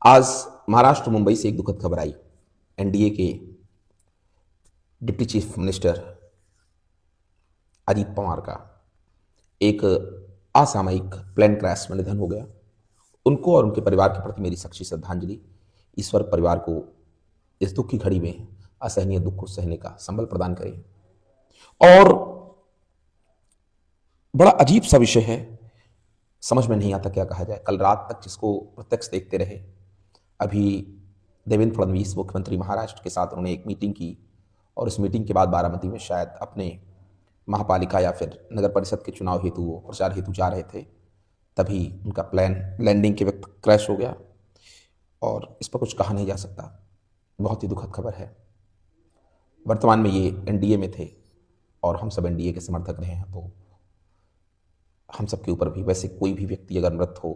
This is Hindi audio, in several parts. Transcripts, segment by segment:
आज महाराष्ट्र मुंबई से एक दुखद खबर आई। एनडीए के deputy chief minister Ajit Pawar का एक असामयिक प्लेन क्रैश में निधन हो गया। उनको और उनके परिवार के प्रति मेरी सच्ची श्रद्धांजलि। ईश्वर परिवार को इस दुख की घड़ी में असहनीय दुख को सहने का संबल प्रदान करे। और बड़ा अजीब सा विषय है, समझ में नहीं आता क्या कहा जाए। कल रात तक जिसको प्रत्यक्ष देखते रहे, अभी देवेंद्र फडणवीस मुख्यमंत्री महाराष्ट्र के साथ उन्होंने एक मीटिंग की और इस मीटिंग के बाद बारामती में शायद अपने महापालिका या फिर नगर परिषद के चुनाव हेतु वो प्रचार हेतु जा रहे थे, तभी उनका प्लान लैंडिंग के वक्त क्रैश हो गया और इस पर कुछ कहा नहीं जा सकता। बहुत ही दुखद खबर है। वर्तमान में ये एनडीए में थे और हम सब एनडीए के समर्थक रहे हैं, तो हम सब के ऊपर भी वैसे कोई भी व्यक्ति अगर मृत हो,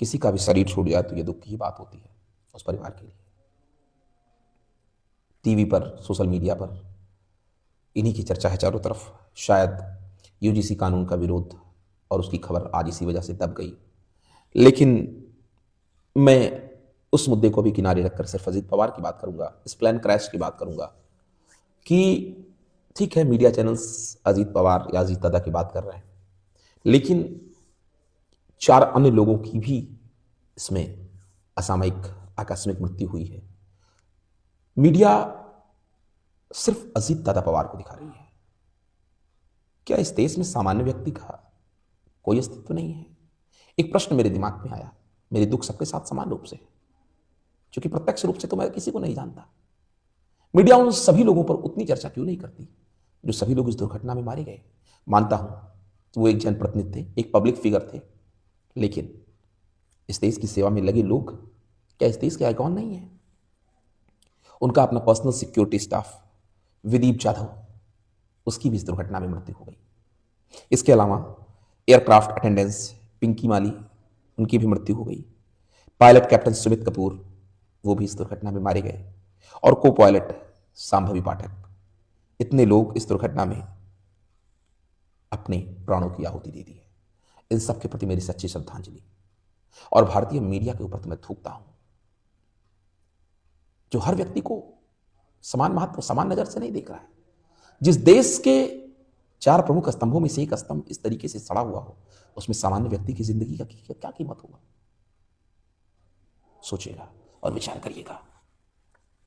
किसी का भी शरीर छूट जाए तो ये दुख की बात होती है उस परिवार के लिए। टीवी पर, सोशल मीडिया पर इन्हीं की चर्चा है चारों तरफ। शायद यूजीसी कानून का विरोध और उसकी खबर आज इसी वजह से दब गई। लेकिन मैं उस मुद्दे को भी किनारे रखकर सिर्फ अजीत पवार की बात करूंगा, इस प्लान क्रैश की बात करूंगा कि ठीक है, मीडिया चैनल्स अजीत पवार या अजीत दादा की बात कर रहे हैं, लेकिन 4 अन्य लोगों की भी इसमें असामयिक आकस्मिक मृत्यु हुई है। मीडिया सिर्फ अजीत दादा पवार को दिखा रही है। क्या इस देश में सामान्य व्यक्ति का कोई अस्तित्व नहीं है? एक प्रश्न मेरे दिमाग में आया। मेरे दुख सबके साथ समान रूप से है, क्योंकि प्रत्यक्ष रूप से तो मैं किसी को नहीं जानता। मीडिया उन सभी लोगों पर उतनी चर्चा क्यों नहीं करती जो सभी लोग इस दुर्घटना में मारे गए? मानता हूं कि वो एक जनप्रतिनिधि थे, एक पब्लिक फिगर थे, लेकिन इस देश की सेवा में लगे लोग क्या इस देश के आइकॉन नहीं है? उनका अपना personal security staff Videep Jadhav, उसकी भी इस दुर्घटना में मृत्यु हो गई। इसके अलावा एयरक्राफ्ट अटेंडेंस पिंकी माली, उनकी भी मृत्यु हो गई। पायलट कैप्टन सुमित कपूर, वो भी इस दुर्घटना में मारे गए, और को पायलट सांभवी पाठक। इतने लोग इस दुर्घटना में अपने प्राणों की आहुति दे दी है। इन सब के प्रति मेरी सच्ची श्रद्धांजलि। और भारतीय मीडिया के ऊपर तो मैं थूकता हूं, जो हर व्यक्ति को समान महत्व, समान नजर से नहीं देख रहा है। जिस देश के 4 प्रमुख स्तंभों में से एक स्तंभ इस तरीके से सड़ा हुआ हो, उसमें सामान्य व्यक्ति की जिंदगी का क्या कीमत होगा? सोचिएगा और विचार करिएगा।